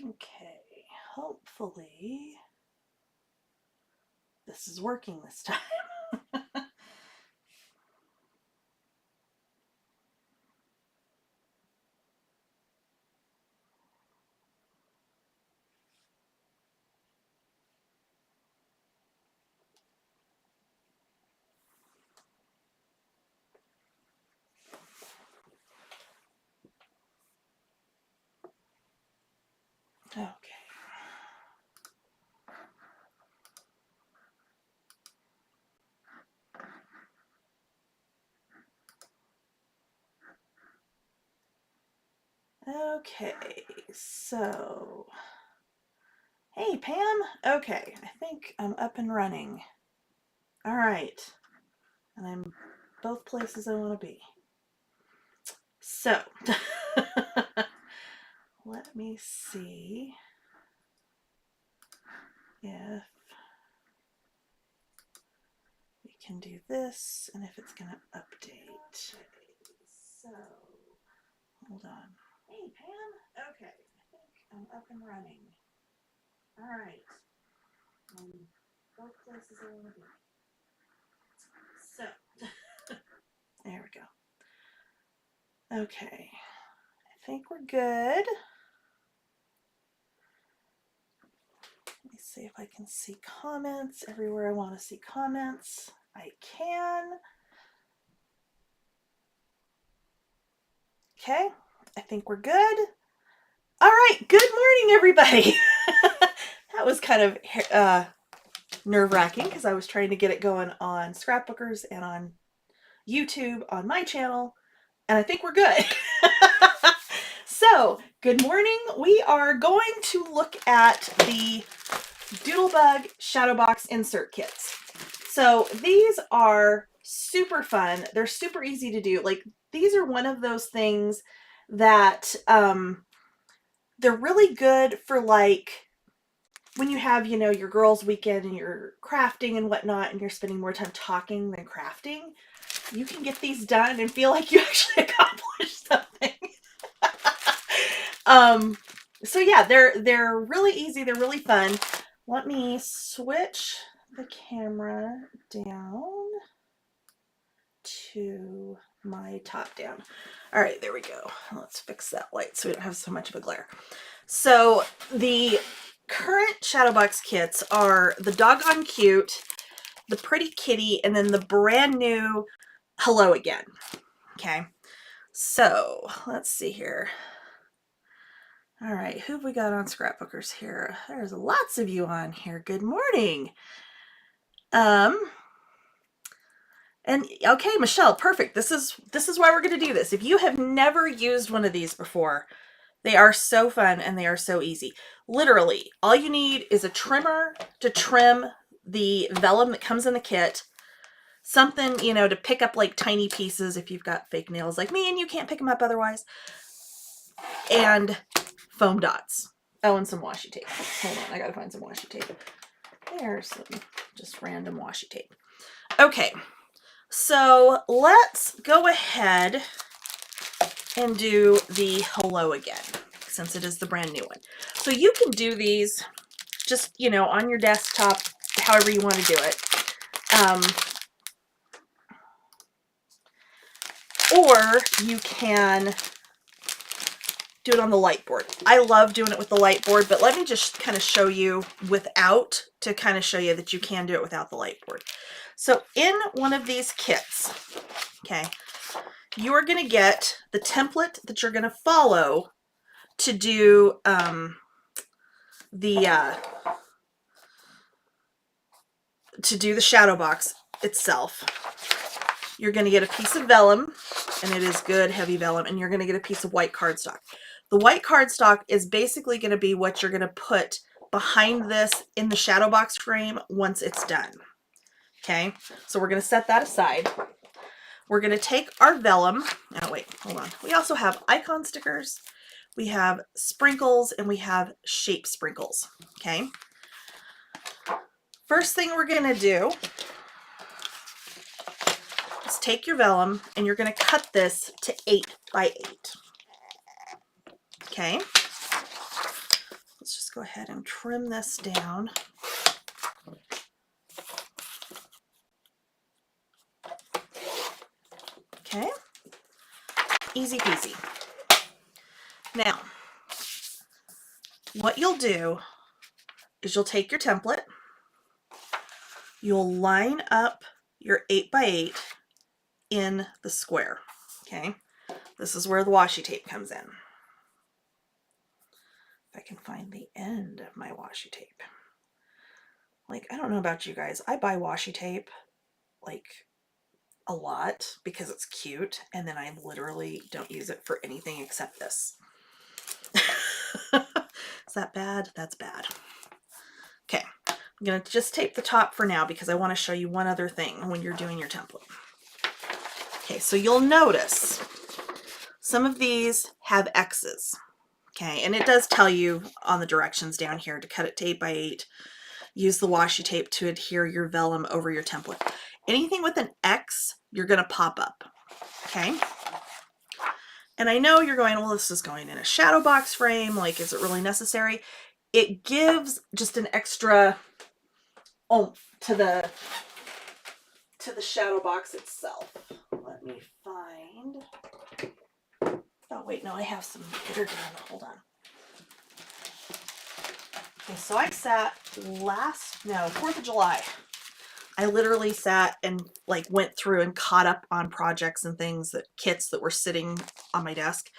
Okay, hopefully this is working this time. Okay. Okay, so, hey Pam, okay, I think I'm up and running. All right, and I'm both places I want to be. So, let me see if we can do this and if it's going to update. So, hold on. Hey Pam, okay, I think I'm up and running. All right, both places I want to be. So, there we go. Okay, I think we're good. Let me see if I can see comments everywhere I want to see comments. I can. Okay, I think we're good. All right, good morning, everybody. That was kind of nerve-wracking because I was trying to get it going on Scrapbookers and on YouTube on my channel, and I think we're good. So, good morning. We are going to look at the Doodlebug Shadow Box Insert Kits. So these are super fun. They're super easy to do. Like, these are one of those things that they're really good for, like, when you have, you know, your girls' weekend and you're crafting and whatnot and you're spending more time talking than crafting. You can get these done and feel like you actually accomplished something. So yeah, they're really easy. They're really fun. Let me switch the camera down to my top down. All right, there we go. Let's fix that light so we don't have so much of a glare. So the current Shadowbox kits are the Doggone Cute, the Pretty Kitty, and then the brand new Hello Again. Okay, so let's see here. All right, who have we got on Scrapbookers here? There's lots of you on here. Good morning. And okay, Michelle, perfect. This is why we're going to do this. If you have never used one of these before, they are so fun and they are so easy. Literally, all you need is a trimmer to trim the vellum that comes in the kit. Something, you know, to pick up like tiny pieces if you've got fake nails like me and you can't pick them up otherwise. And foam dots. Oh, and some washi tape. Hold on, I gotta find some washi tape. There's some just random washi tape. Okay, so let's go ahead and do the Hello Again, since it is the brand new one. So you can do these just, you know, on your desktop, however you want to do it. Or you can do it on the light board. I love doing it with the light board, but let me just kind of show you without, to kind of show you that you can do it without the light board. So in one of these kits, okay, you are going to get the template that you're going to follow to do the shadow box itself. You're going to get a piece of vellum, and it is good heavy vellum, and you're going to get a piece of white cardstock. The white cardstock is basically going to be what you're going to put behind this in the shadow box frame once it's done. Okay, so we're going to set that aside. We're going to take our vellum. Oh, wait, hold on. We also have icon stickers, we have sprinkles, and we have shape sprinkles. Okay, first thing we're going to do is take your vellum and you're going to cut this to 8 by 8. Okay, just go ahead and trim this down. Okay, easy peasy. Now, what you'll do is you'll take your template, you'll line up your 8x8 in the square. Okay, this is where the washi tape comes in. If I can find the end of my washi tape. Like, I don't know about you guys, I buy washi tape like a lot because it's cute, and then I literally don't use it for anything except this. Is that bad? That's bad. Okay, I'm gonna just tape the top for now because I want to show you one other thing when you're doing your template. Okay, so you'll notice some of these have X's. Okay, and it does tell you on the directions down here to cut it to 8x8. Use the washi tape to adhere your vellum over your template. Anything with an X, you're going to pop up. Okay. And I know you're going, well, this is going in a shadow box frame. Like, is it really necessary? It gives just an extra oomph to the shadow box itself. Let me find. Oh, wait, no, I have some glitter gun. Hold on. Okay, so I sat 4th of July. I literally sat and like went through and caught up on projects and things, kits that were sitting on my desk.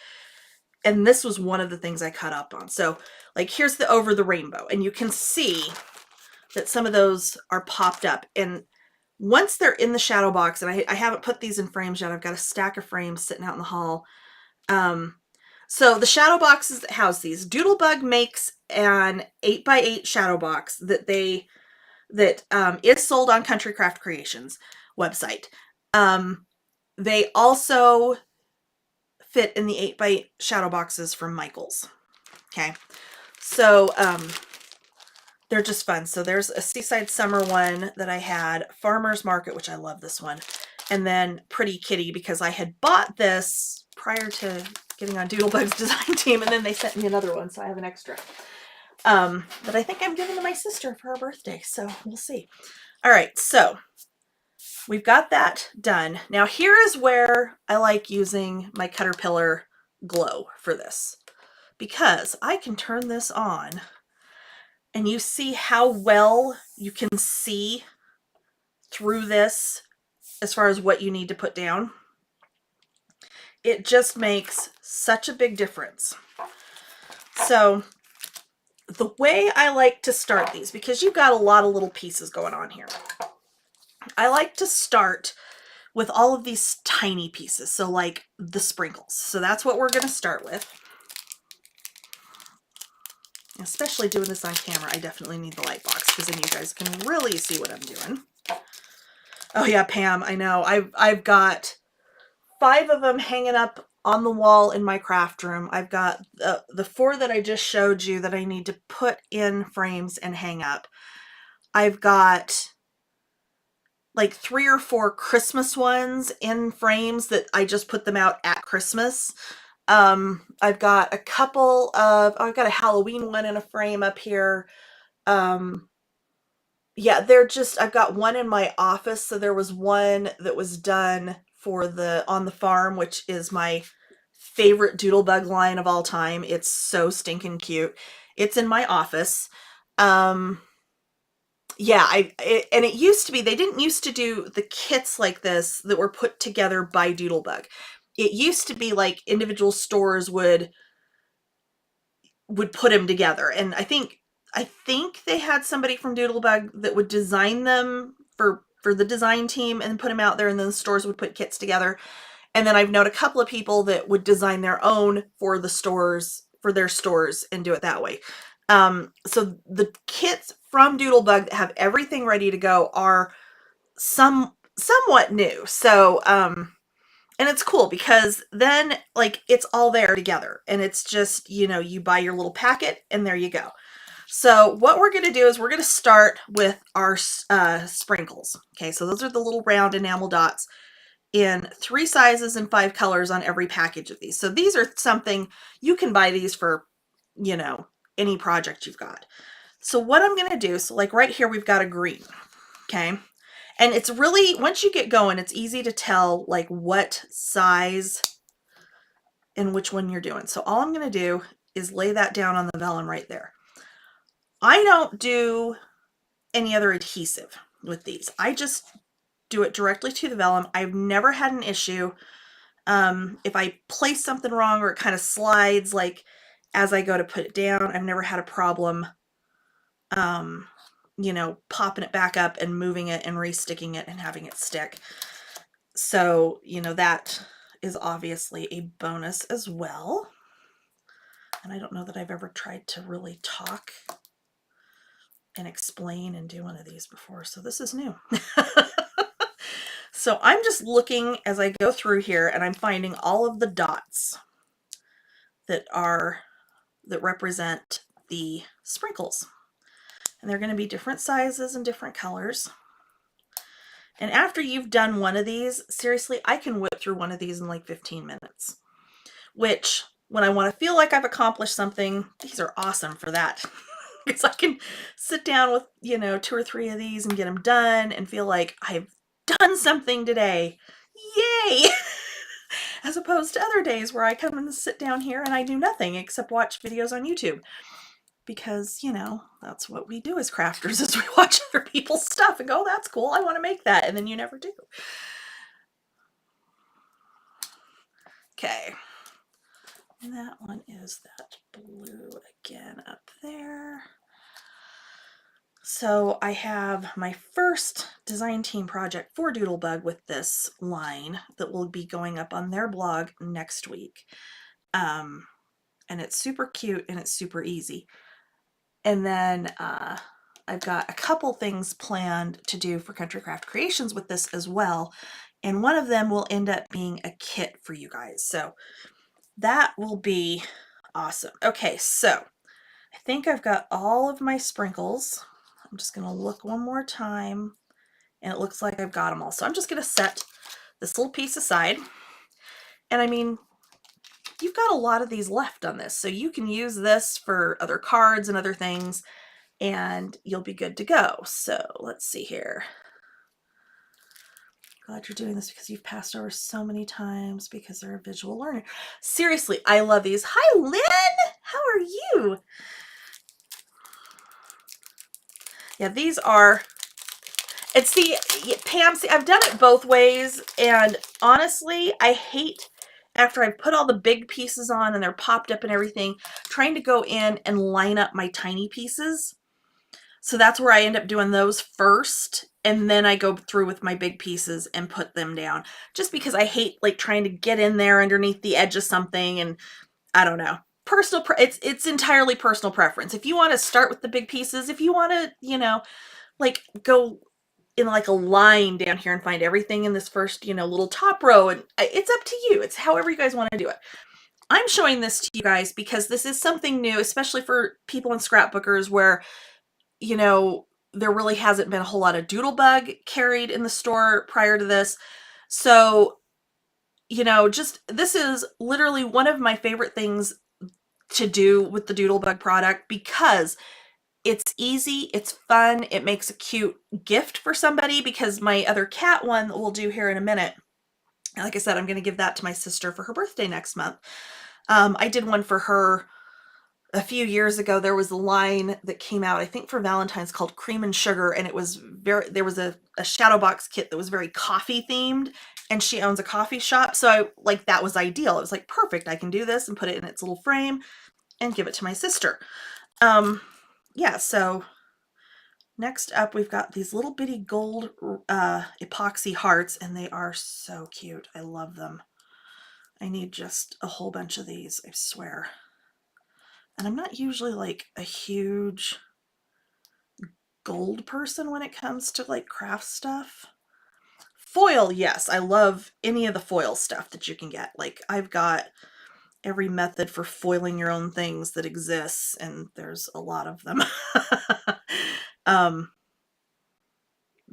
And this was one of the things I caught up on. So like, here's the Over the Rainbow, and you can see that some of those are popped up. And once they're in the shadow box, and I haven't put these in frames yet, I've got a stack of frames sitting out in the hall. So the shadow boxes that house these, Doodlebug makes an 8x8 shadow box that is sold on Country Craft Creations website. They also fit in the 8x8 shadow boxes from Michaels. Okay, so they're just fun. So there's a Seaside Summer one that I had, Farmer's Market, which I love this one, and then Pretty Kitty, because I had bought this prior to getting on Doodlebug's design team, and then they sent me another one, so I have an extra. But I think I'm giving to my sister for her birthday, so we'll see. All right, so we've got that done. Now here is where I like using my Caterpillar glow for this, because I can turn this on and you see how well you can see through this as far as what you need to put down. It just makes such a big difference. So the way I like to start these, because you've got a lot of little pieces going on here, I like to start with all of these tiny pieces. So like the sprinkles. So that's what we're going to start with. Especially doing this on camera, I definitely need the light box because then you guys can really see what I'm doing. Oh yeah, Pam, I know. I've got 5 of them hanging up on the wall in my craft room. I've got the 4 that I just showed you that I need to put in frames and hang up. I've got like 3 or 4 Christmas ones in frames that I just put them out at Christmas. I've got a couple of, I've got a Halloween one in a frame up here. Yeah, they're just, I've got one in my office. So there was one that was done for the On the Farm, which is my favorite Doodlebug line of all time. It's so stinking cute. It's in my office. Yeah, and it used to be, they didn't used to do the kits like this that were put together by Doodlebug. It used to be like individual stores would put them together, and I think they had somebody from Doodlebug that would design them for the design team and put them out there, and then the stores would put kits together. And then I've known a couple of people that would design their own for the stores, for their stores, and do it that way. So the kits from Doodlebug that have everything ready to go are somewhat new. So, and it's cool because then like it's all there together, and it's just, you know, you buy your little packet and there you go. So what we're going to do is we're going to start with our sprinkles. Okay, so those are the little round enamel dots in 3 sizes and 5 colors on every package of these. So these are something you can buy these for, you know, any project you've got. So what I'm going to do, so like right here, we've got a green. Okay. And it's really, once you get going, it's easy to tell like what size and which one you're doing. So all I'm going to do is lay that down on the vellum right there. I don't do any other adhesive with these. I just do it directly to the vellum. I've never had an issue. If I place something wrong or it kind of slides like as I go to put it down, I've never had a problem, you know, popping it back up and moving it and re-sticking it and having it stick. So, you know, that is obviously a bonus as well. And I don't know that I've ever tried to really talk and explain and do one of these before, so this is new. So I'm just looking as I go through here and I'm finding all of the dots that represent the sprinkles. And they're going to be different sizes and different colors. And after you've done one of these, seriously, I can whip through one of these in like 15 minutes. Which, when I want to feel like I've accomplished something, these are awesome for that. Because I can sit down with, you know, 2 or 3 of these and get them done and feel like I've done something today. Yay! As opposed to other days where I come and sit down here and I do nothing except watch videos on YouTube. Because, you know, that's what we do as crafters, is we watch other people's stuff and go, oh, that's cool, I want to make that, and then you never do. Okay. And that one is that blue again up there. So I have my first design team project for Doodlebug with this line that will be going up on their blog next week. And it's super cute and it's super easy. And then I've got a couple things planned to do for Country Craft Creations with this as well. And one of them will end up being a kit for you guys. So that will be awesome. Okay, so I think I've got all of my sprinkles. I'm just going to look one more time, and it looks like I've got them all. So I'm just going to set this little piece aside. And I mean, you've got a lot of these left on this, so you can use this for other cards and other things, and you'll be good to go. So let's see here. Glad you're doing this because you've passed over so many times because they're a visual learner. Seriously, I love these. Hi, Lynn! How are you? Yeah, these are, it's the, Pam, see, I've done it both ways, and honestly, I hate, after I've put all the big pieces on and they're popped up and everything, trying to go in and line up my tiny pieces. So that's where I end up doing those first, and then I go through with my big pieces and put them down. Just because I hate like trying to get in there underneath the edge of something, and I don't know. It's entirely personal preference. If you want to start with the big pieces, if you want to, you know, like go in like a line down here and find everything in this first, you know, little top row, and it's up to you. It's however you guys want to do it. I'm showing this to you guys because this is something new, especially for people and scrapbookers where, you know, there really hasn't been a whole lot of Doodlebug carried in the store prior to this. So, you know, just this is literally one of my favorite things to do with the Doodlebug product because it's easy, it's fun, it makes a cute gift for somebody, because my other cat one that we'll do here in a minute, like I said, I'm going to give that to my sister for her birthday next month. I did one for her a few years ago. There was a line that came out, I think for Valentine's, called Cream and Sugar, and it was there was a Shadowbox kit that was very coffee themed, and she owns a coffee shop, so that was ideal. It was like, perfect, I can do this and put it in its little frame and give it to my sister. Yeah, so next up we've got these little bitty gold epoxy hearts, and they are so cute. I love them. I need just a whole bunch of these, I swear. And I'm not usually like a huge gold person when it comes to like craft stuff. Foil, yes, I love any of the foil stuff that you can get. Like, I've got every method for foiling your own things that exists, and there's a lot of them.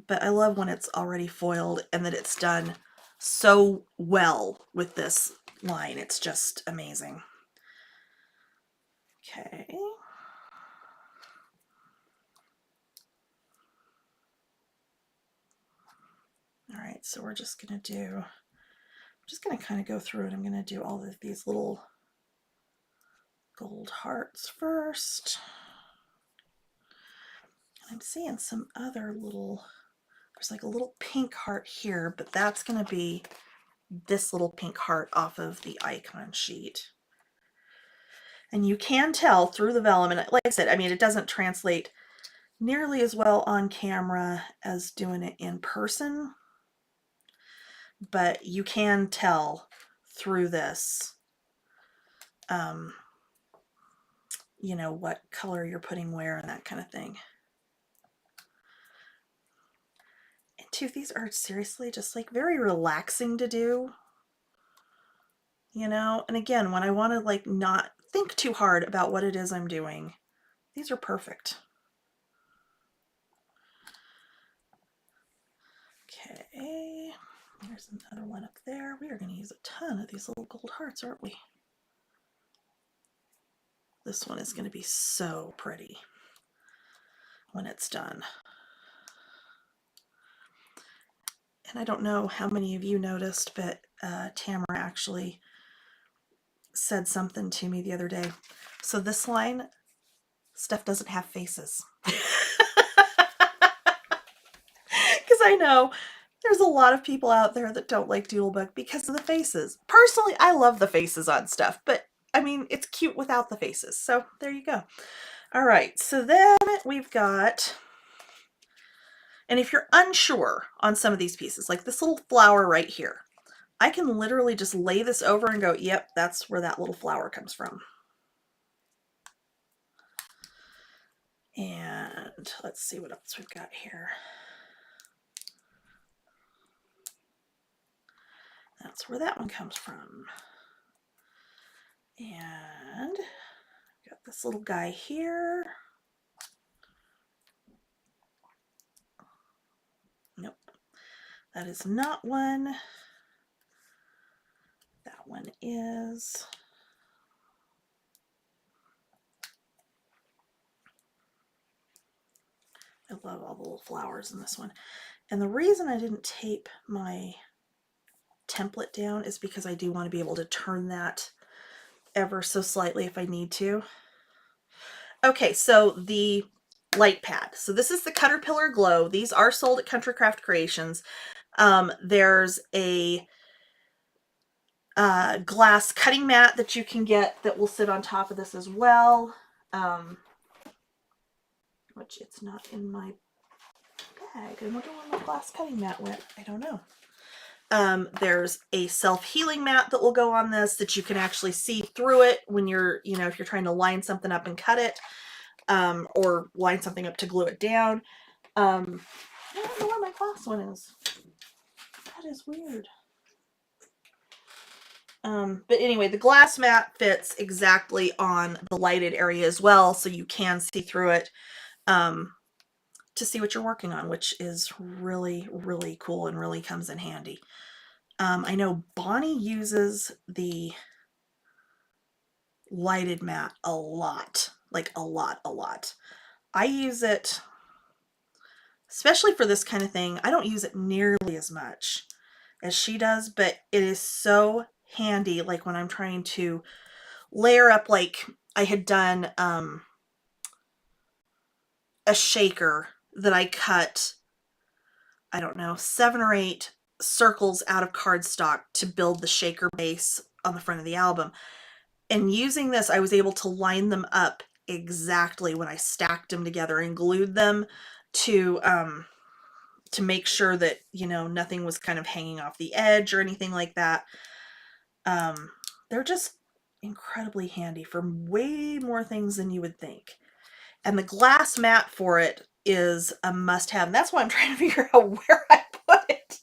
But I love when it's already foiled and that it's done so well with this line. It's just amazing. Okay. right, so we're just going to do, I'm just going to kind of go through it. I'm going to do all of these little gold hearts first. I'm seeing some other little, there's like a little pink heart here, but that's going to be this little pink heart off of the icon sheet. And you can tell through the vellum, and like I said, I mean, it doesn't translate nearly as well on camera as doing it in person, but you can tell through this, you know, what color you're putting where and that kind of thing. And too, these are seriously just like very relaxing to do, you know? And again, when I want to like not think too hard about what it is I'm doing, these are perfect. Okay, there's another one up there. We are going to use a ton of these little gold hearts, aren't we? This one is going to be so pretty when it's done. And I don't know how many of you noticed, but Tamara actually said something to me the other day. So this line, stuff doesn't have faces. Because I know there's a lot of people out there that don't like Doodlebug because of the faces. Personally, I love the faces on stuff, but I mean, it's cute without the faces. So there you go. All right, so then we've got, and if you're unsure on some of these pieces, like this little flower right here, I can literally just lay this over and go, yep, that's where that little flower comes from. And let's see what else we've got here. That's where that one comes from. And got this little guy here. Nope, that is not one. That one is. I love all the little flowers in this one. And the reason I didn't tape my template down is because I do want to be able to turn that ever so slightly if I need to. Okay, so the light pad. So this is the Caterpillar Glow. These are sold at Country Craft Creations. There's a glass cutting mat that you can get that will sit on top of this as well. Which it's not in my bag. I wonder where my glass cutting mat went. I don't know. There's a self-healing mat that will go on this that you can actually see through it when you're, you know, if you're trying to line something up and cut it, or line something up to glue it down. I don't know where my glass one is. That is weird. But anyway, the glass mat fits exactly on the lighted area as well, so you can see through it to see what you're working on, which is really, really cool and really comes in handy. I know Bonnie uses the lighted mat a lot, like a lot. I use it, especially for this kind of thing. I don't use it nearly as much as she does, but it is so handy, like when I'm trying to layer up, like I had done a shaker that I cut, I don't know, 7 or 8 circles out of cardstock to build the shaker base on the front of the album. And using this, I was able to line them up exactly when I stacked them together and glued them to make sure that, you know, nothing was kind of hanging off the edge or anything like that. They're just incredibly handy for way more things than you would think. And the glass mat for it is a must-have. And that's why I'm trying to figure out where I put it.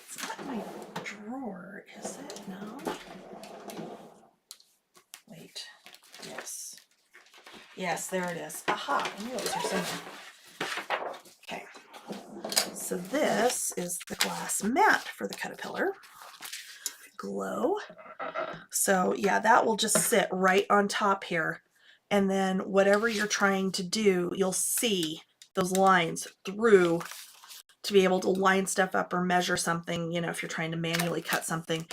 It's not in my drawer, is it? No. Wait. Yes. Yes, there it is. Aha! I knew it was here somewhere. Okay. So this is the glass mat for the Caterpillar Glow. So yeah, that will just sit right on top here. And then whatever you're trying to do, you'll see those lines through to be able to line stuff up or measure something, you know, if you're trying to manually cut something.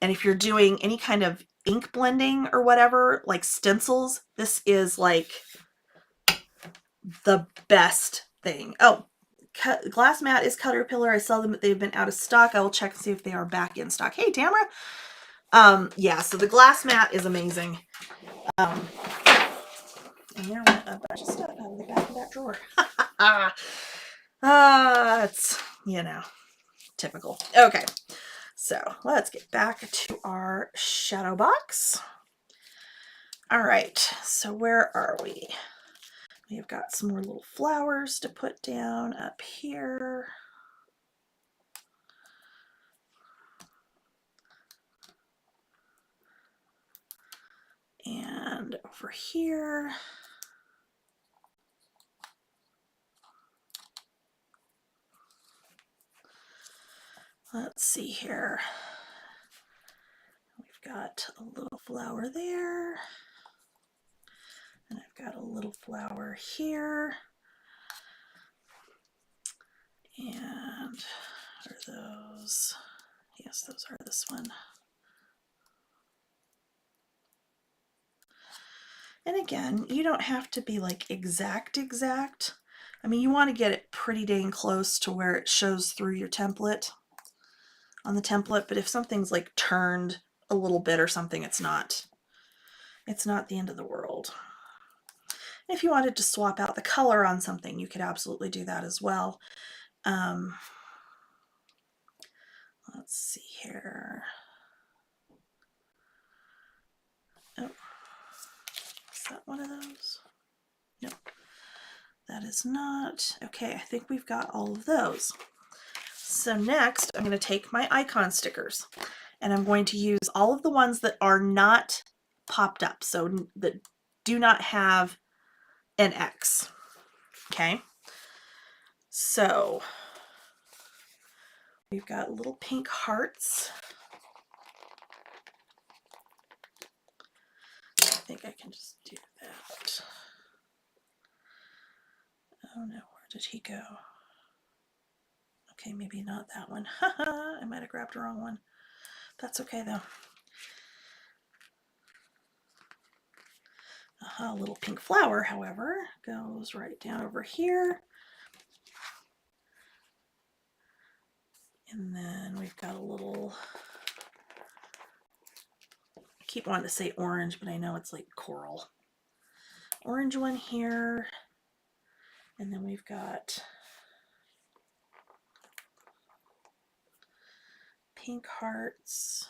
And if you're doing any kind of ink blending or whatever, like stencils, this is like the best thing. Oh, glass mat is Caterpillar. I saw them, but they've been out of stock. I will check and see if they are back in stock. Hey, Tamara. Yeah, so the glass mat is amazing. And there went a bunch of stuff out of the back of that drawer. It's, you know, typical. Okay, so let's get back to our shadow box. All right, so where are we? We've got some more little flowers to put down up here. And over here. Let's see here. We've got a little flower there. And I've got a little flower here. And are those? Yes, those are this one. And again, you don't have to be like exact. I mean, you want to get it pretty dang close to where it shows through your template on the template, but if something's like turned a little bit or something, it's not the end of the world. If you wanted to swap out the color on something, you could absolutely do that as well. Let's see here. Oh, is that one of those? Nope, that is not. Okay, I think we've got all of those. So next, I'm going to take my icon stickers and I'm going to use all of the ones that are not popped up, so that do not have an X. Okay, so we've got little pink hearts. I think I can just do that. Oh no, where did he go? Okay, maybe not that one. I might have grabbed the wrong one. That's okay though. A little pink flower, however, goes right down over here. And then we've got a little, I keep wanting to say orange, but I know it's like coral. Orange one here. And then we've got pink hearts.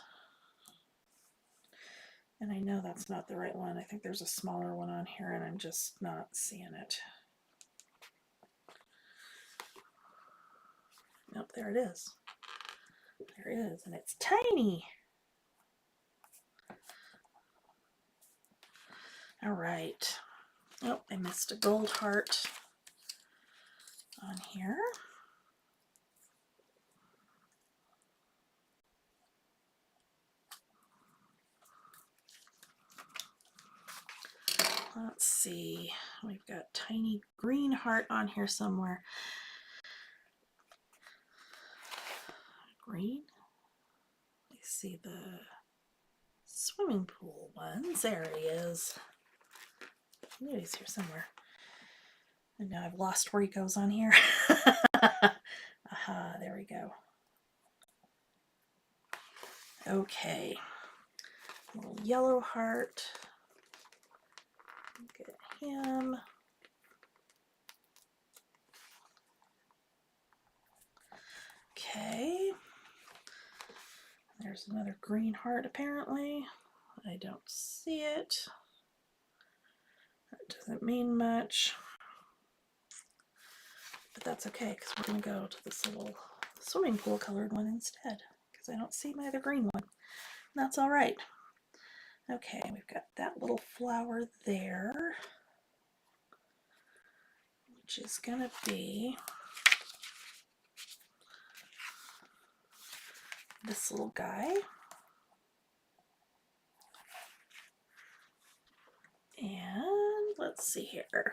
And I know that's not the right one. I think there's a smaller one on here and I'm just not seeing it. Nope, there it is. There it is, and it's tiny. All right. Oh, I missed a gold heart on here. Let's see. We've got tiny green heart on here somewhere. Green? I see the swimming pool ones. There he is. I knew he's here somewhere. And now I've lost where he goes on here. Aha, there we go. Okay. Little yellow heart. Look at him. Okay. There's another green heart apparently. I don't see it. That doesn't mean much. But that's okay because we're going to go to this little swimming pool colored one instead because I don't see my other green one. That's all right. Okay, we've got that little flower there, which is going to be this little guy. And let's see here.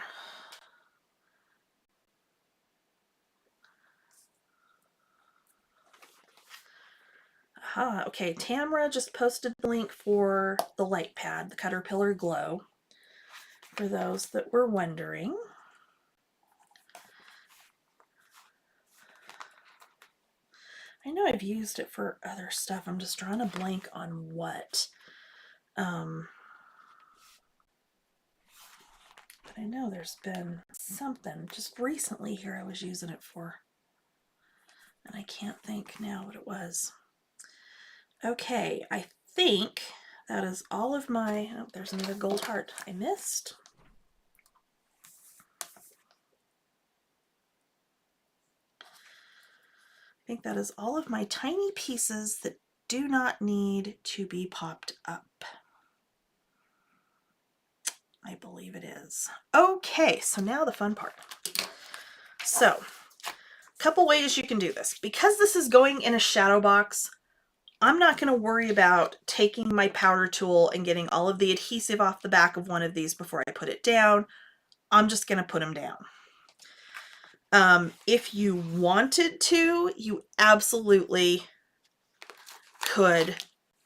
Aha, okay, Tamra just posted the link for the light pad, the Caterpillar Glow, for those that were wondering. I know I've used it for other stuff. I'm just drawing a blank on what. But I know there's been something just recently here I was using it for. And I can't think now what it was. Okay, I think that is all of my, oh, there's another gold heart I missed. I think that is all of my tiny pieces that do not need to be popped up. I believe it is. Okay, so now the fun part. So, a couple ways you can do this. Because this is going in a shadow box, I'm not going to worry about taking my powder tool and getting all of the adhesive off the back of one of these before I put it down. I'm just going to put them down. If you wanted to, you absolutely could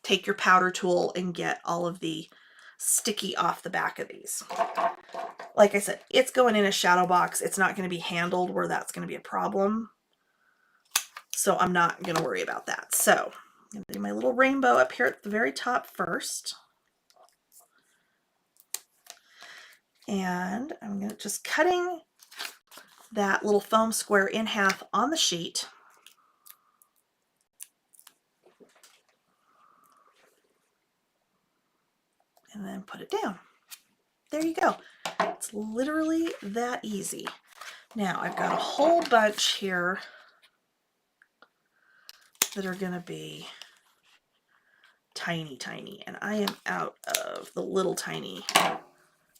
take your powder tool and get all of the sticky off the back of these. Like I said, it's going in a shadow box. It's not going to be handled where that's going to be a problem. So I'm not going to worry about that. So I'm going to do my little rainbow up here at the very top first. And I'm going to just cutting that little foam square in half on the sheet. And then put it down. There you go. It's literally that easy. Now I've got a whole bunch here that are going to be tiny, tiny, and I am out of the little tiny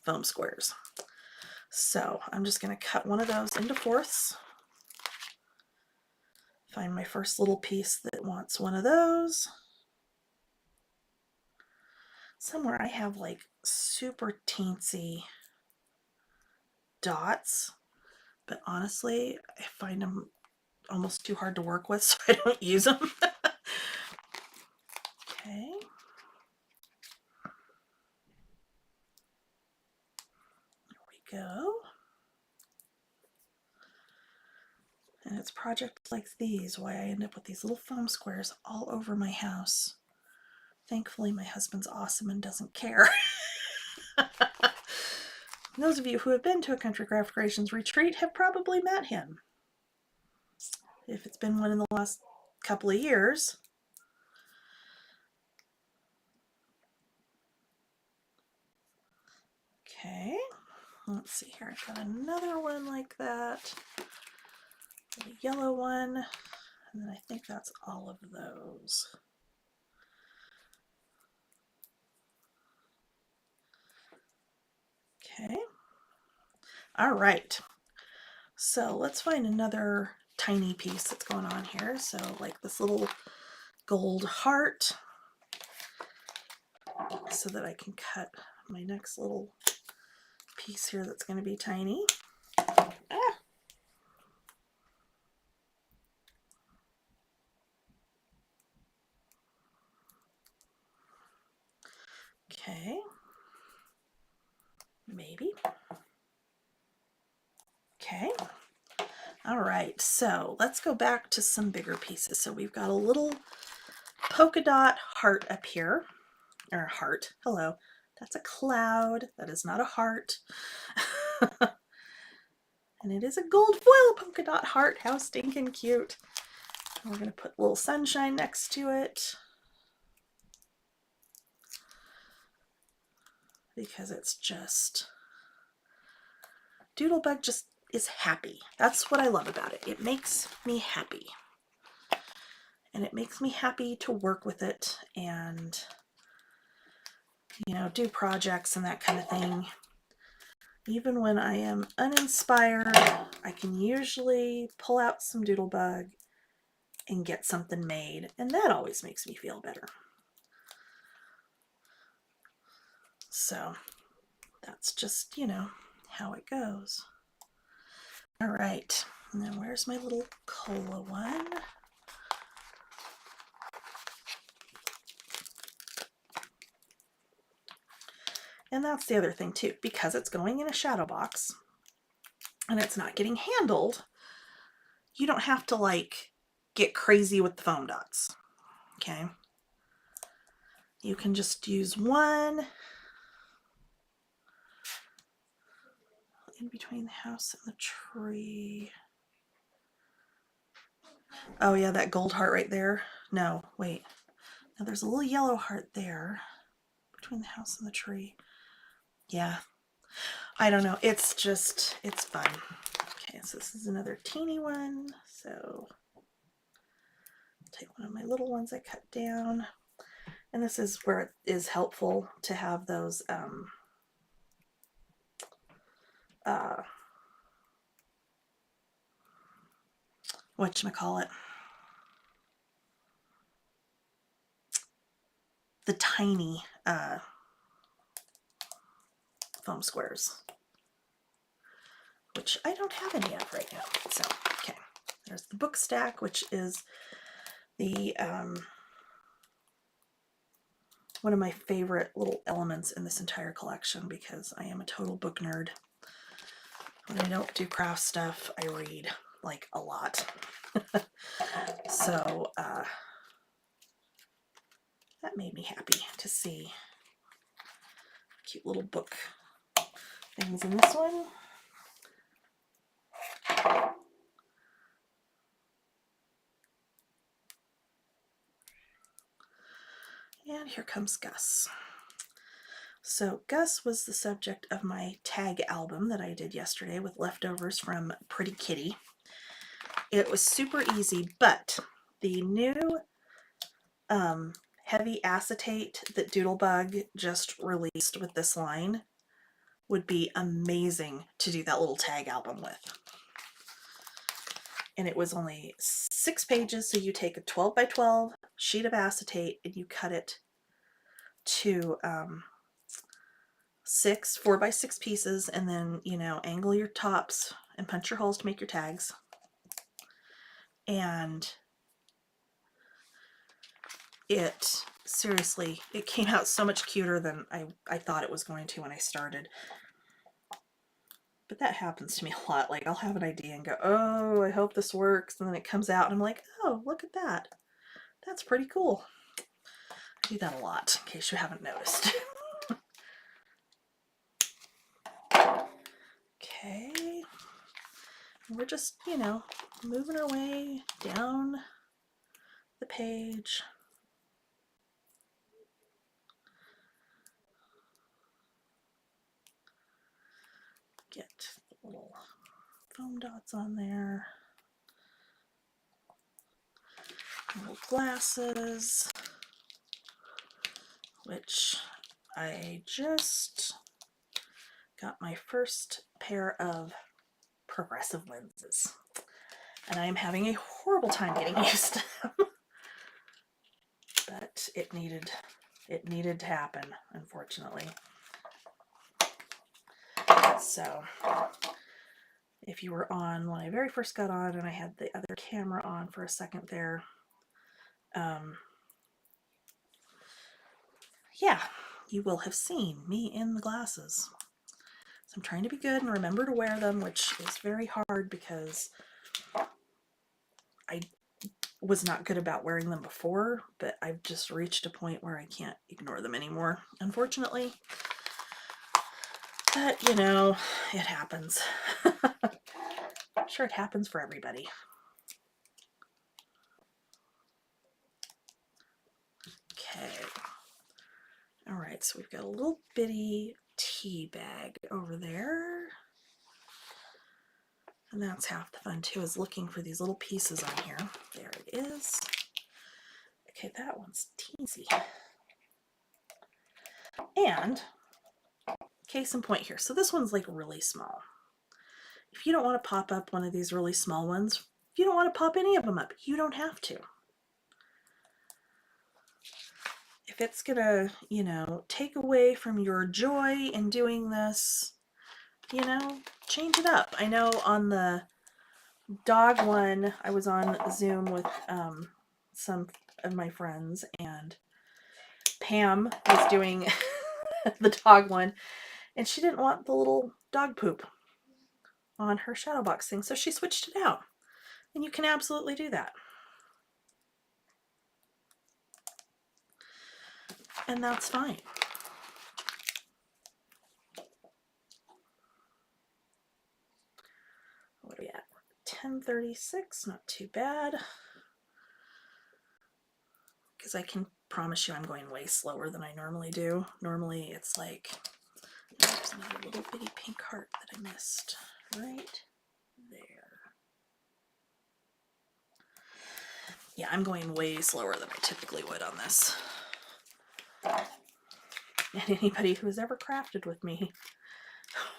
foam squares. So I'm just going to cut one of those into fourths. Find my first little piece that wants one of those. Somewhere I have like super teensy dots, but honestly, I find them almost too hard to work with, so I don't use them. Okay. There we go. And it's projects like these why I end up with these little foam squares all over my house. Thankfully, my husband's awesome and doesn't care. Those of you who have been to a Country Craft Creations retreat have probably met him. If it's been one in the last couple of years. Okay, let's see here. I've got another one like that. A yellow one. And then I think that's all of those. Okay. All right. So let's find another tiny piece that's going on here. So like this little gold heart so that I can cut my next little piece here that's going to be tiny. Ah. Okay. Maybe. Okay. All right, so let's go back to some bigger pieces. So we've got a little polka dot heart up here, or heart, hello. That's a cloud, that is not a heart. And it is a gold foil polka dot heart, how stinking cute. And we're gonna put a little sunshine next to it. Because it's just, Doodlebug just is happy. That's what I love about it. It makes me happy. And it makes me happy to work with it and, you know, do projects and that kind of thing. Even when I am uninspired, I can usually pull out some Doodlebug and get something made, and that always makes me feel better. So that's just, you know, how it goes. All right, and then where's my little cola one? And that's the other thing too, because it's going in a shadow box and it's not getting handled, you don't have to like get crazy with the foam dots. Okay. You can just use one in between the house and the tree. Oh yeah, that gold heart right there. No, wait. Now there's a little yellow heart there between the house and the tree. Yeah. I don't know. It's just, it's fun. Okay, so this is another teeny one. So I'll take one of my little ones I cut down. And this is where it is helpful to have those whatchamacallit, the tiny foam squares, which I don't have any of right now. So, okay, there's the book stack, which is the one of my favorite little elements in this entire collection because I am a total book nerd. When I don't do craft stuff, I read like a lot. So that made me happy to see cute little book things in this one. And here comes Gus. So Gus was the subject of my tag album that I did yesterday with leftovers from Pretty Kitty. It was super easy, but the new heavy acetate that Doodlebug just released with this line would be amazing to do that little tag album with. And it was only 6 pages, so you take a 12 by 12 sheet of acetate and you cut it to 6 4 by 6 pieces, and then, you know, angle your tops and punch your holes to make your tags. And it, seriously, it came out so much cuter than I thought it was going to when I started. But that happens to me a lot. Like, I'll have an idea and go, oh, I hope this works. And then it comes out and I'm like, oh, look at that. That's pretty cool. I do that a lot, in case you haven't noticed. Okay. We're just, you know, moving our way down the page. Get the little foam dots on there. Little glasses, which I just got my first pair of progressive lenses, and I am having a horrible time getting used to them. But it needed to happen, unfortunately. So if you were on when I very first got on and I had the other camera on for a second there, yeah, you will have seen me in the glasses. So I'm trying to be good and remember to wear them, which is very hard because I was not good about wearing them before, but I've just reached a point where I can't ignore them anymore, unfortunately. But, you know, it happens. I'm sure it happens for everybody. Okay. All right, so we've got a little bitty tea bag over there. And that's half the fun too, is looking for these little pieces on here. There it is. Okay, that one's teensy. And case in point here. So this one's like really small. If you don't want to pop up one of these really small ones, if you don't want to pop any of them up, you don't have to. If it's gonna, you know, take away from your joy in doing this, you know, change it up. I know on the dog one, I was on Zoom with some of my friends, and Pam was doing the dog one, and she didn't want the little dog poop on her shadow box thing, so she switched it out. And you can absolutely do that. And that's fine. What are we at? 10:36, not too bad. Because I can promise you I'm going way slower than I normally do. Normally it's like, there's another little bitty pink heart that I missed right there. Yeah, I'm going way slower than I typically would on this. And anybody who's ever crafted with me,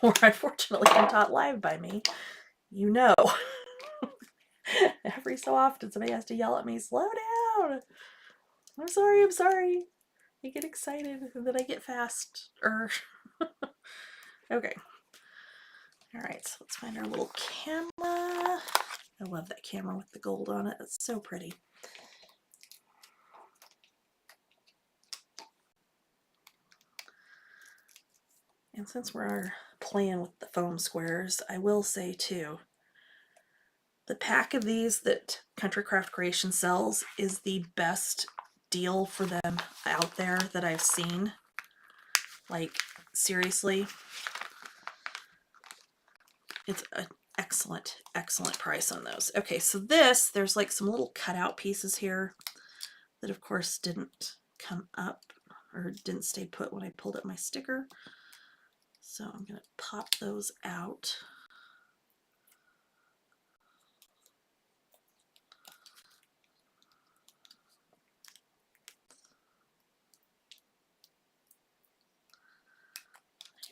or unfortunately been taught live by me, you know. Every so often somebody has to yell at me, slow down. I'm sorry, I'm sorry. I get excited and then I get fast. Okay. Alright, so let's find our little camera. I love that camera with the gold on it. It's so pretty. And since we're playing with the foam squares, I will say too, the pack of these that Country Craft Creation sells is the best deal for them out there that I've seen. Like, seriously, it's an excellent, excellent price on those. Okay, so this, there's like some little cutout pieces here that of course didn't come up or didn't stay put when I pulled up my sticker. So I'm going to pop those out.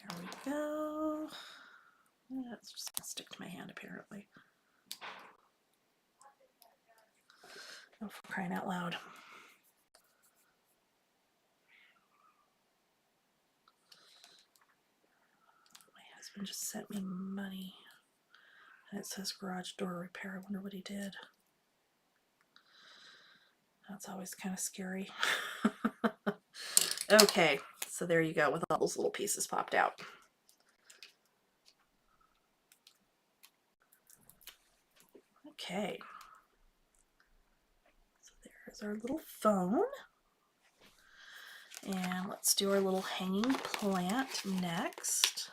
Here we go. That's just going to stick to my hand apparently. Oh, for crying out loud. My husband just sent me money. And it says garage door repair. I wonder what he did. That's always kind of scary. Okay, so there you go with all those little pieces popped out. Okay. So there's our little phone. And let's do our little hanging plant next.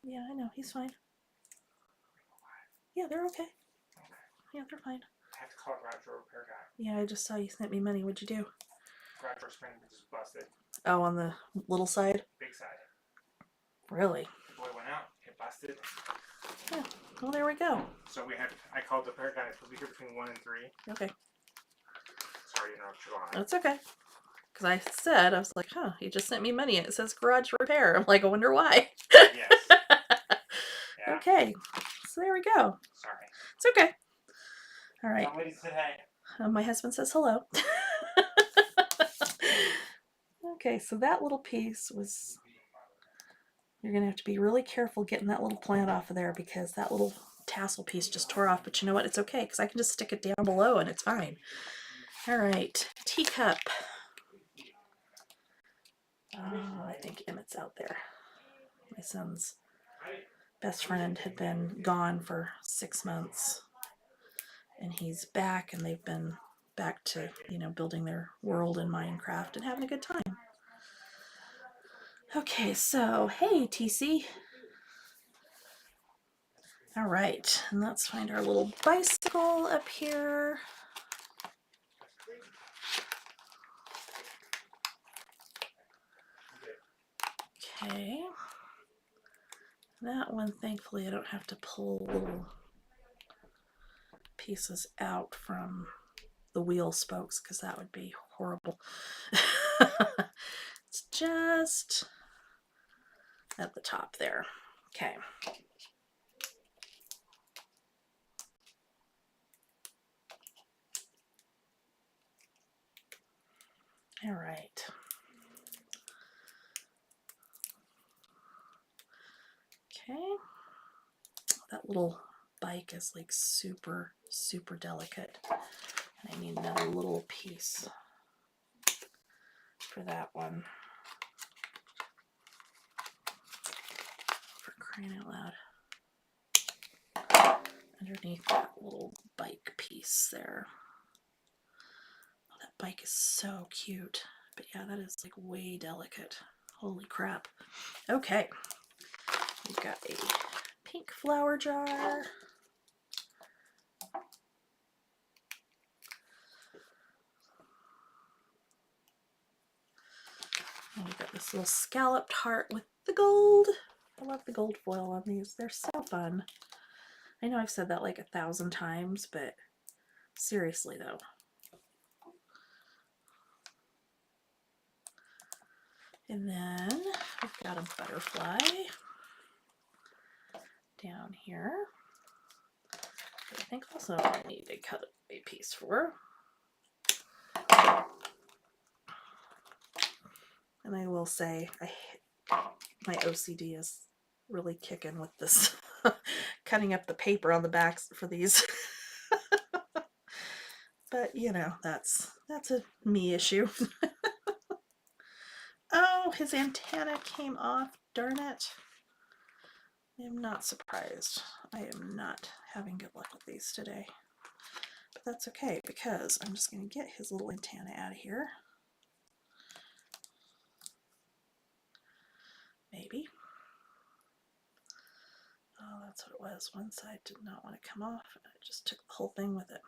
Yeah, I know, he's fine. Yeah, they're okay. Yeah, they're fine. I have to call garage door repair guy. Yeah, I just saw you sent me money. What'd you do? Garage door spring just busted. Oh, on the little side? Big side. Really? The boy went out, it busted. Yeah, well there we go. So I called the repair guy. It's supposed to be here between 1 and 3. Okay. Sorry to interrupt you on. That's okay. Because I was like, huh, he just sent me money and it says garage repair. I'm like, I wonder why. Yes. Yeah. Okay, so there we go. Sorry. It's okay. All right. Somebody said hey. My husband says hello. Okay, so that little piece was, you're going to have to be really careful getting that little plant off of there because that little tassel piece just tore off. But you know what? It's okay because I can just stick it down below and it's fine. All right, teacup. Oh, I think Emmett's out there. My son's best friend had been gone for 6 months. And he's back and they've been back to, you know, building their world in Minecraft and having a good time. Okay, so, hey, TC. All right, and let's find our little bicycle up here. Okay. That one, thankfully, I don't have to pull little pieces out from the wheel spokes because that would be horrible. It's just at the top there. Okay. All right. Okay. That little bike is like super super delicate. And I need another little piece for that one. For crying out loud. Underneath that little bike piece there. Oh, that bike is so cute. But yeah, that is like way delicate. Holy crap. Okay. We've got a pink flower jar. And we've got this little scalloped heart with the gold. I love the gold foil on these. They're so fun. I know I've said that like 1,000 times, but seriously though. And then we've got a butterfly down here. I think also I need to cut a piece for. And I will say, my OCD is really kicking with this cutting up the paper on the backs for these. But you know, that's a me issue. Oh, his antenna came off, darn it. I am not surprised. I am not having good luck with these today. But that's okay, because I'm just going to get his little antenna out of here. Maybe. Oh, that's what it was. One side did not want to come off, and I just took the whole thing with it.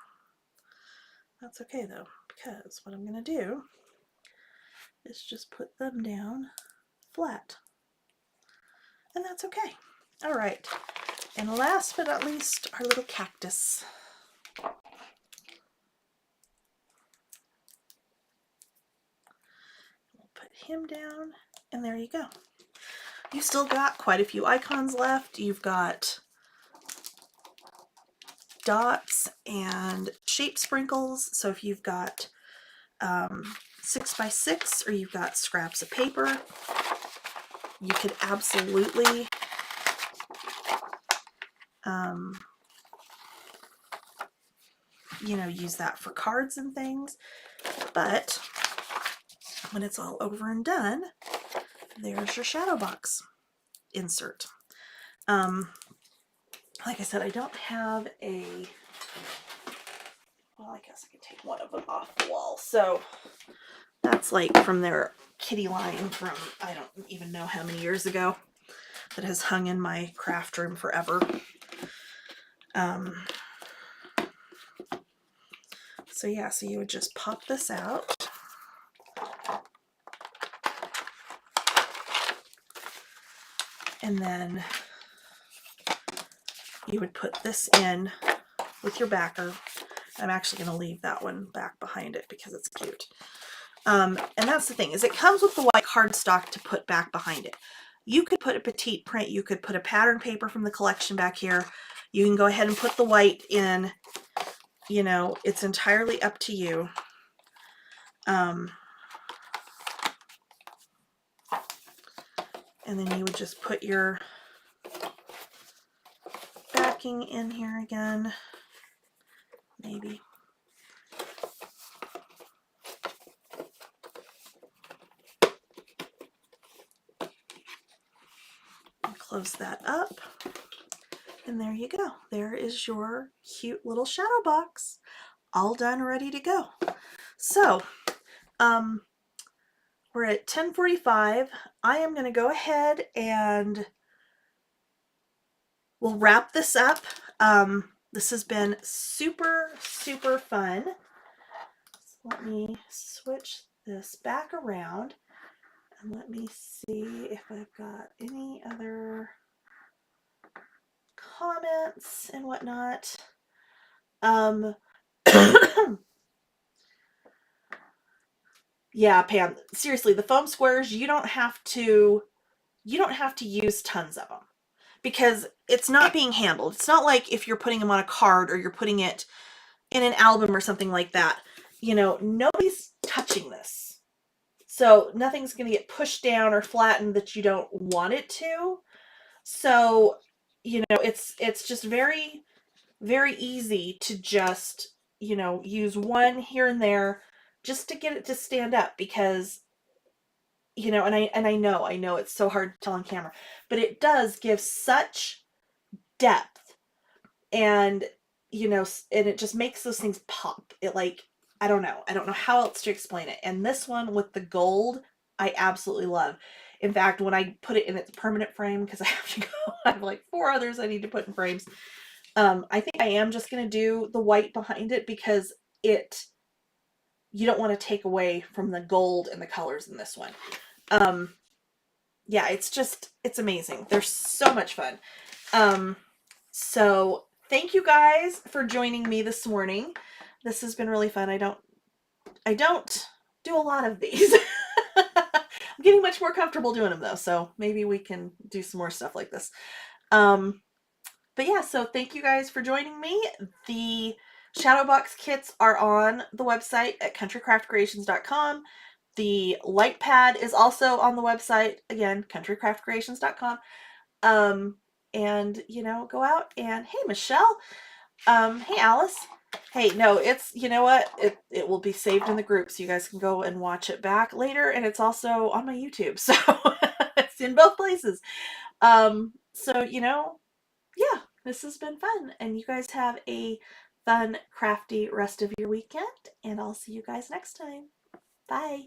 That's okay though, because what I'm going to do is just put them down flat. And that's okay. All right. And last but not least, our little cactus. We'll put him down, and there you go. You still got quite a few icons left. You've got dots and shape sprinkles. So if you've got 6x6 or you've got scraps of paper, you could absolutely you know, use that for cards and things. But when it's all over and done, there's your Shadowbox insert. Like I said, I don't have a, well, I guess I could take one of them off the wall. So that's like from their kitty line from, I don't even know how many years ago, that has hung in my craft room forever. So yeah, so you would just pop this out. And then you would put this in with your backer. I'm actually going to leave that one back behind it because it's cute. And that's the thing, is it comes with the white cardstock to put back behind it. You could put a petite print, you could put a pattern paper from the collection back here. You can go ahead and put the white in, you know, it's entirely up to you. And then you would just put your backing in here again, maybe. And close that up. And there you go. There is your cute little shadow box, all done, ready to go. So, we're at 10:45. I am going to go ahead and we'll wrap this up. This has been super, super fun. So let me switch this back around and let me see if I've got any other comments and whatnot. Yeah, Pam, seriously, the foam squares, you don't have to use tons of them because it's not being handled. It's not like if you're putting them on a card or you're putting it in an album or something like that. You know, nobody's touching this. So nothing's going to get pushed down or flattened that you don't want it to. So, you know, it's just very very easy to just, you know, use one here and there just to get it to stand up because, you know, I know it's so hard to tell on camera, but it does give such depth and, you know, and it just makes those things pop. It like, I don't know how else to explain it. And this one with the gold, I absolutely love. In fact, when I put it in its permanent frame, because I have to go, I have like 4 others I need to put in frames. I think I am just going to do the white behind it because it, you don't want to take away from the gold and the colors in this one. Um, yeah, it's just, it's amazing. They're so much fun. So thank you guys for joining me this morning. This has been really fun. I don't do a lot of these. I'm getting much more comfortable doing them though, so maybe we can do some more stuff like this. But yeah, so thank you guys for joining me. The Shadowbox kits are on the website at countrycraftcreations.com. The light pad is also on the website, again, countrycraftcreations.com. And you know, go out and hey Michelle, hey Alice. Hey, no, it's, you know what? It will be saved in the group so you guys can go and watch it back later, and it's also on my YouTube. So it's in both places. So you know, yeah, this has been fun. And you guys have a fun, crafty rest of your weekend. And I'll see you guys next time. Bye.